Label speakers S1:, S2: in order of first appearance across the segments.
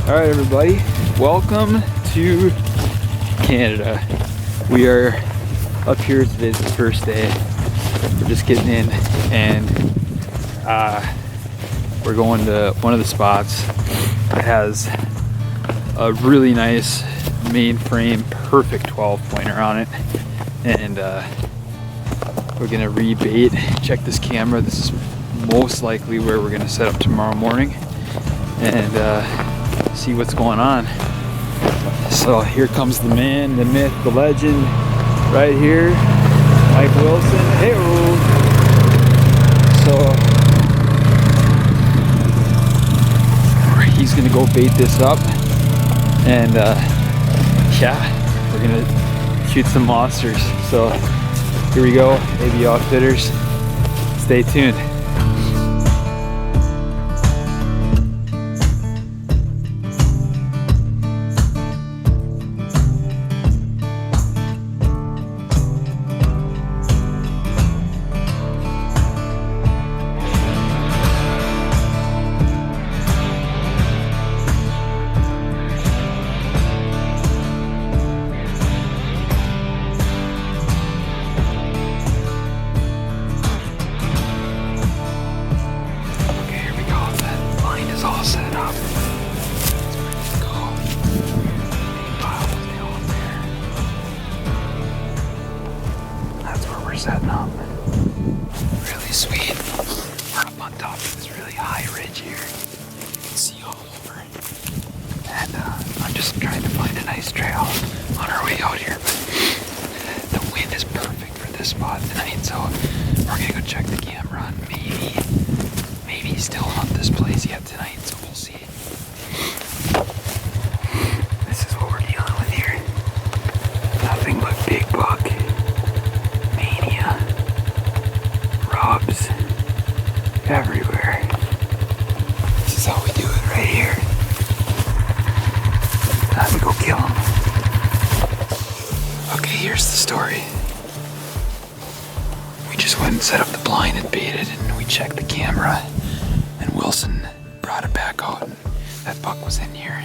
S1: All right, everybody, welcome to Canada. We are up here. Today's the first day. We're just getting in, and we're going to one of the spots that has a really nice mainframe, perfect 12-pointer on it, and we're gonna rebait. Check this camera. This is most likely where we're gonna set up tomorrow morning, and see what's going on. So here comes the man, the myth, the legend, right here, Mike Wilson. Hey-o! So he's gonna go bait this up, and yeah, we're gonna shoot some monsters. So here we go, AB Outfitters. Stay tuned. All set up. It's ready to go. Whitetail up there. That's where we're setting up. Really sweet. We're up on top of this really high ridge here. You can see all over. And I'm just trying to find a nice trail on our way out here. But the wind is perfect for this spot tonight, so we're gonna go check the camera and maybe still hunt this place yet tonight, so we'll see. This is what we're dealing with here. Nothing but big buck, mania, rubs, everywhere. This is how we do it right here. Time to go kill them. Okay, here's the story. We just went and set up the blind and baited, and we checked the camera. And Wilson brought it back out, and that buck was in here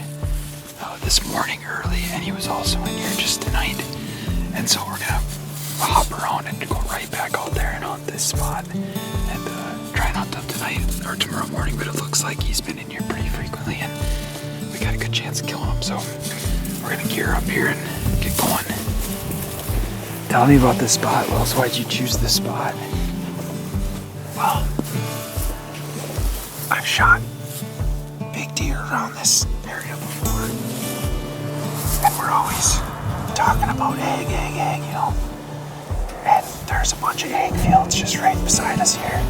S1: this morning early, and he was also in here just tonight. And so we're gonna hop around and go right back out there and hunt this spot, and try and hunt up tonight or tomorrow morning. But it looks like he's been in here pretty frequently, and we got a good chance of killing him. So we're gonna gear up here and get going. Tell me about this spot, Wills. Why'd you choose this spot?
S2: Well, I've shot big deer around this area before, and we're always talking about egg, you know. And there's a bunch of egg fields just right beside us here,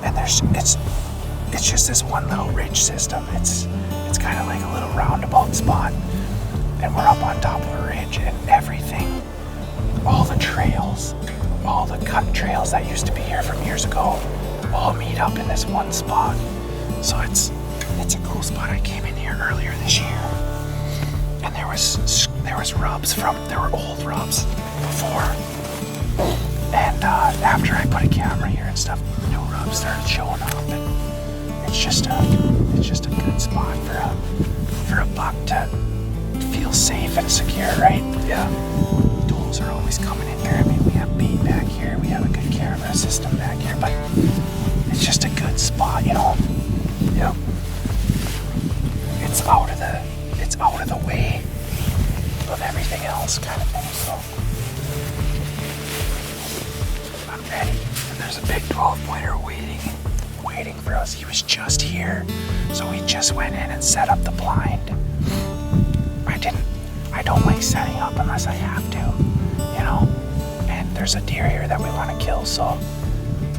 S2: and it's just this one little ridge system. It's kind of like a little roundabout spot, and we're up on top of a ridge, and everything, all the trails, all the cut trails that used to be here from years ago, all meet up in this one spot. So it's a cool spot. I came in here earlier this year, and there was rubs there were old rubs before, and after I put a camera here and stuff, new rubs started showing up, and it's just a good spot for a buck to feel safe and secure, right?
S1: Yeah.
S2: Does are always coming in here. I mean, we have bait back here, we have a good camera system back here, but it's just a good spot, you know.
S1: Yep.
S2: It's out of the way of everything else, kind of thing. So I'm ready.
S1: And there's a big 12-pointer
S2: waiting for us. He was just here, so we just went in and set up the blind. I don't like setting up unless I have to, you know. And there's a deer here that we want to kill, so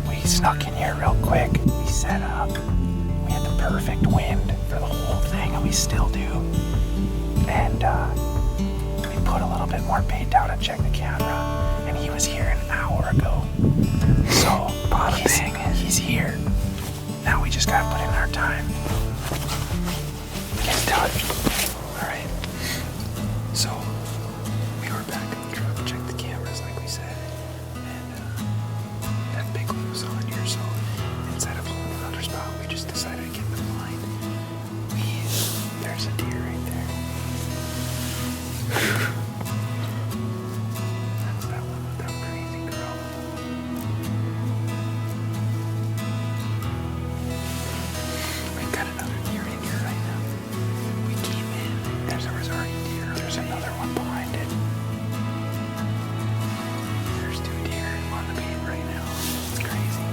S2: we snuck in here real quick. We set up. We had the perfect wind for the whole thing, and we still do. And we put a little bit more bait down and checked the camera, and he was here an hour ago. So he's here. Now we just gotta put in our time. Get to it. All right. So we were back in the truck, checked the cameras like we said, and that big one was on here. So instead of going another spot, we just decided to get in the blind. We a deer right there. That's that one with that crazy girl. We got another deer in here right now. We came in. There was already deer. There's another one behind it. There's 2 deer on the beat right now. It's crazy.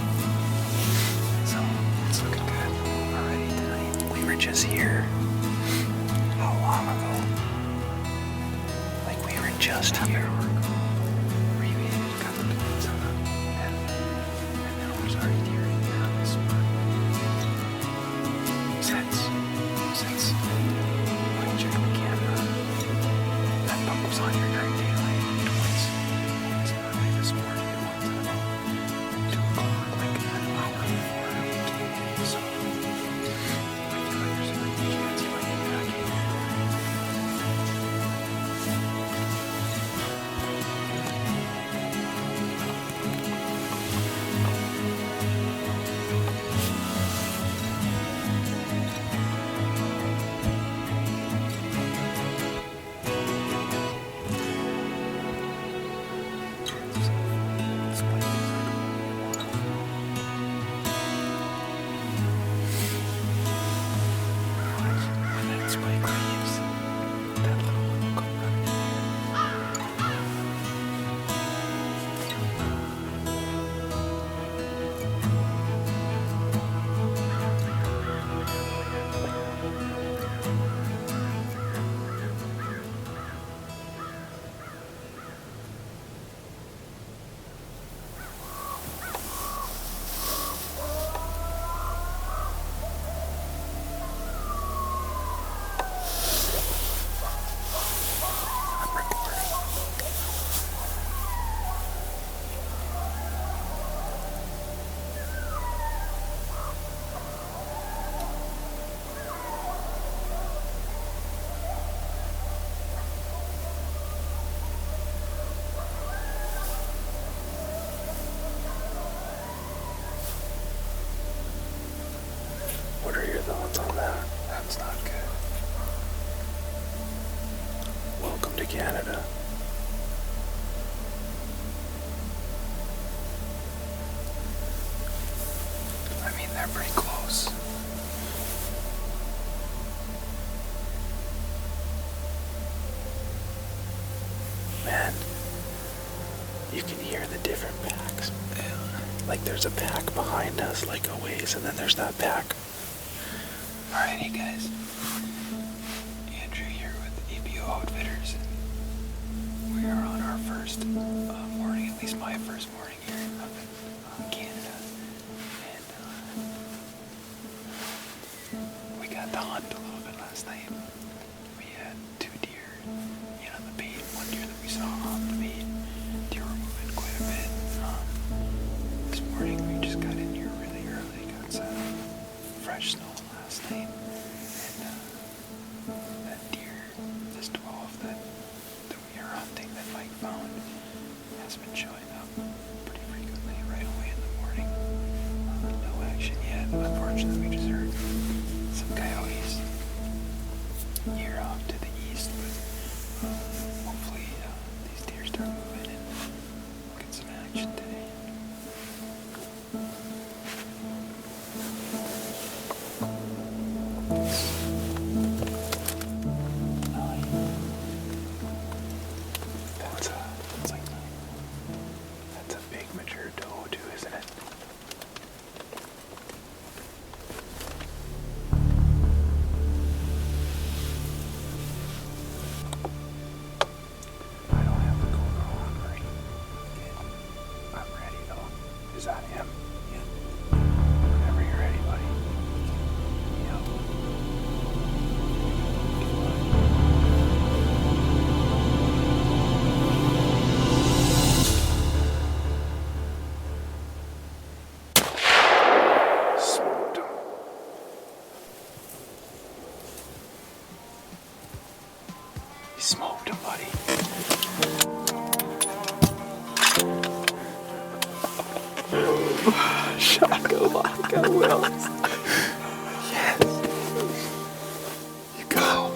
S2: So it's looking good already tonight. We were just here. How long ago? Like we were just here. We made it a couple minutes on and now there's already deer in here on this one. Since I checked the camera, that buck was on here during daylight twice. It's early this morning and once at about 2 o'clock, like an hour before we came in. So I feel like there's a good chance he might be back in. When that spike leaves, that little one will come running. I'm recording. What are your thoughts on that? That's not good. Welcome to Canada. I mean, they're pretty close. Man, you can hear the different packs. Like there's a pack behind us, like a ways, and then there's that pack. Alrighty, guys. Andrew here with ABO Outfitters. We are on our first morning, at least my first morning here up in Canada. And we got to hunt a little bit last night. We had 2 deer in on the bait, 1 deer that we saw off the bait. Deer were moving quite a bit. This morning we just got in here really early, got some fresh snow last night. And that deer, this 12 that we are hunting that Mike found, has been showing up pretty frequently right away in the morning. No action yet. Unfortunately, we just heard some coyotes here off to the east, but hopefully these deer start moving and we'll get some action today. That's a big mature doe too, isn't it? I don't have the GoPro on right. I'm ready though. Is that him? Yeah. Whenever you're ready, buddy. Smoked him. He smoked him, buddy. Shaka Wills. Yes. You go.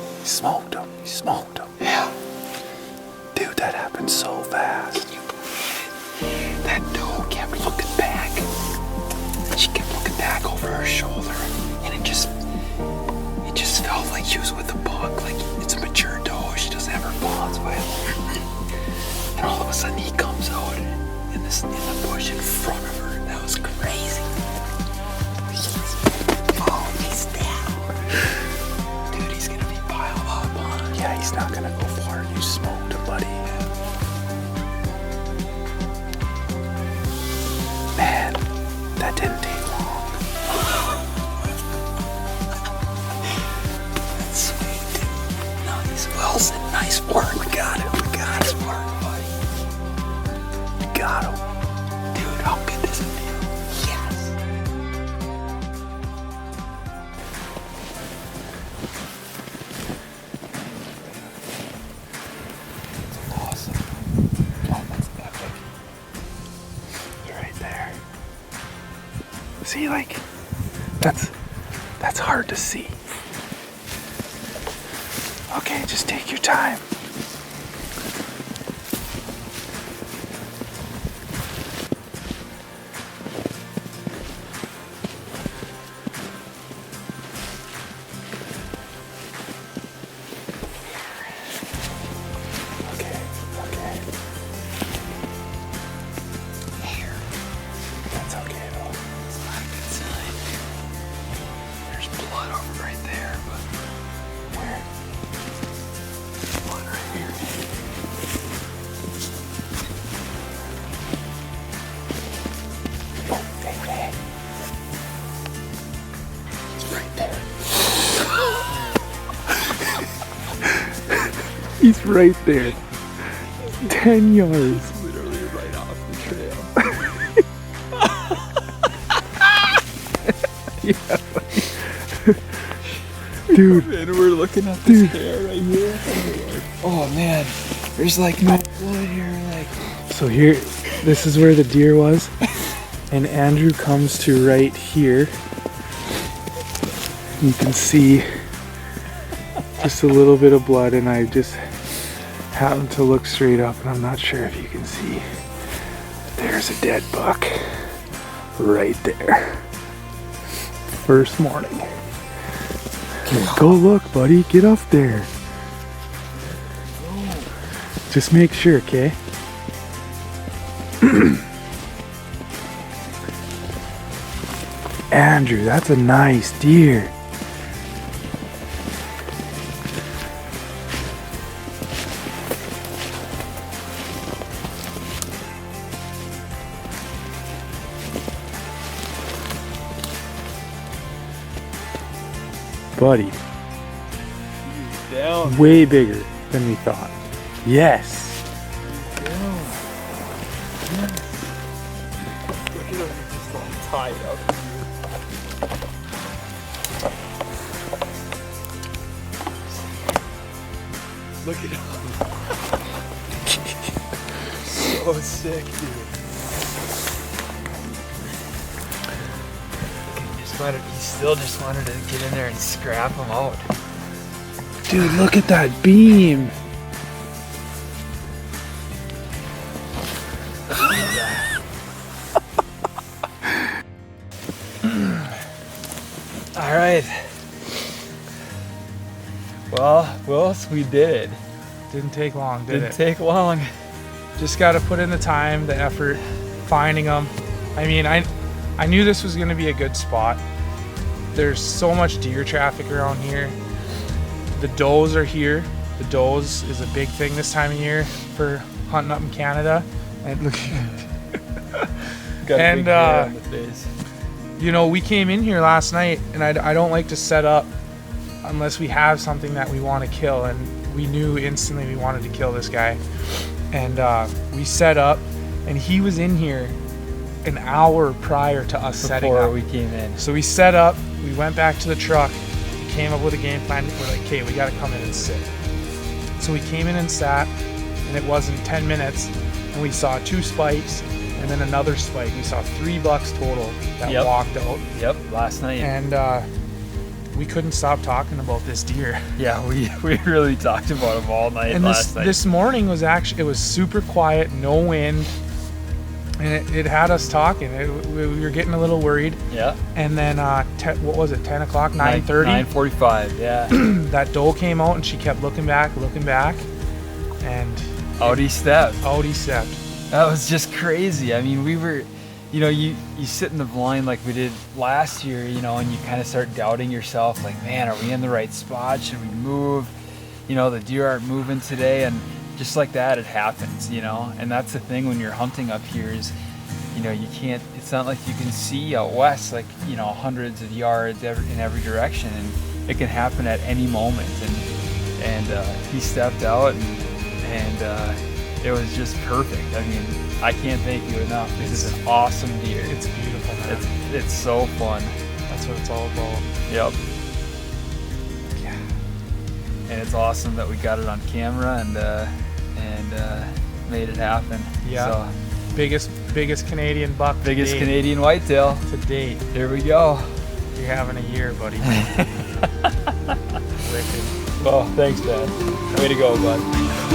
S2: so fast.
S1: Can you believe it? That doe kept looking back. She kept looking back over her shoulder, and it just felt like she was with a buck. Like, it's a mature doe. She doesn't have her fawns with. And all of a sudden, he comes out in the bush in front of her. That was crazy. He's down. Dude, he's gonna be piled up on.
S2: Yeah, he's not gonna go far. You smoked him, buddy. Man, that didn't take long.
S1: That's sweet. Nice, Wilson. Nice work. We got him. Nice work, buddy.
S2: We got him.
S1: Dude, how good does it feel? Yes. Awesome. Oh, that's epic.
S2: Right there. See, like, that's hard to see. Okay, just take your time. Okay.
S1: Here.
S2: That's okay though.
S1: It's not a good sign. There's blood over right there, but where? Blood right here.
S2: Oh, hey. It's right there. He's right there. 10 yards.
S1: Literally right off the trail.
S2: Yeah, buddy. Dude.
S1: And we're looking at this hair right here. Oh man, there's like no blood here. Like,
S2: So here, this is where the deer was. And Andrew comes to right here. You can see just a little bit of blood, and I just happened to look straight up, and I'm not sure if you can see. There's a dead buck right there. First morning. Go look, buddy. Get up there. Just make sure, okay? Andrew, that's a nice deer. Buddy,
S1: down.
S2: way bigger than we thought. Yes.
S1: Look at him, he's just all tied up. Look at him. So sick, dude. He still just wanted to get in there and scrap him out.
S2: Dude, look at that beam.
S1: All right. Well, Willis, we did it.
S2: Didn't take long, did
S1: Didn't take long.
S2: Just got to put in the time, the effort, finding them. I mean, I knew this was going to be a good spot. There's so much deer traffic around here. The does are here. The does is a big thing this time of year for hunting up in Canada. And look,
S1: Got a
S2: And,
S1: big hair on the face.
S2: you know, we came in here last night, and I don't like to set up unless we have something that we want to kill. And we knew instantly we wanted to kill this guy. And we set up, and he was in here an hour prior to us setting
S1: Before
S2: up.
S1: we came in.
S2: So we set up, we went back to the truck, came up with a game plan. We're like, okay, we got to come in and sit. So we came in and sat, and it wasn't 10 minutes, and we saw 2 spikes and then another spike. We saw 3 bucks total that
S1: Yep.
S2: walked out.
S1: Yep, last night.
S2: And we couldn't stop talking about this deer.
S3: Yeah, we really talked about him all night
S2: And
S3: last night.
S2: this morning was actually, it was super quiet, no wind, and it had us talking. We were getting a little worried.
S3: Yeah.
S2: And then what was it, 10 o'clock, 9:30?
S3: 9:45, yeah.
S2: That doe came out and she kept looking back, and
S3: Out he stepped.
S2: out he stepped.
S3: That was just crazy. I mean, we were, you know, you sit in the blind like we did last year, you know, and you kind of start doubting yourself, like, man, are we in the right spot? Should we move? You know, the deer aren't moving today. And just like that, it happens, you know. And that's the thing when you're hunting up here is, you know, you can't, it's not like you can see out west, like, you know, hundreds of yards in every direction. And it can happen at any moment. And he stepped out and it was just perfect. I mean, I can't thank you enough. This is an awesome deer.
S2: It's beautiful, man.
S3: It's so fun.
S2: That's what it's all about.
S3: Yep.
S2: Yeah.
S3: And it's awesome that we got it on camera and made it happen.
S2: Yeah.
S3: So,
S2: Biggest Canadian buck. to
S3: biggest
S2: date.
S3: Canadian whitetail.
S2: To date.
S3: Here we go.
S2: You're having a year, buddy. Wicked.
S3: Well, thanks, Dad. Way to go, bud.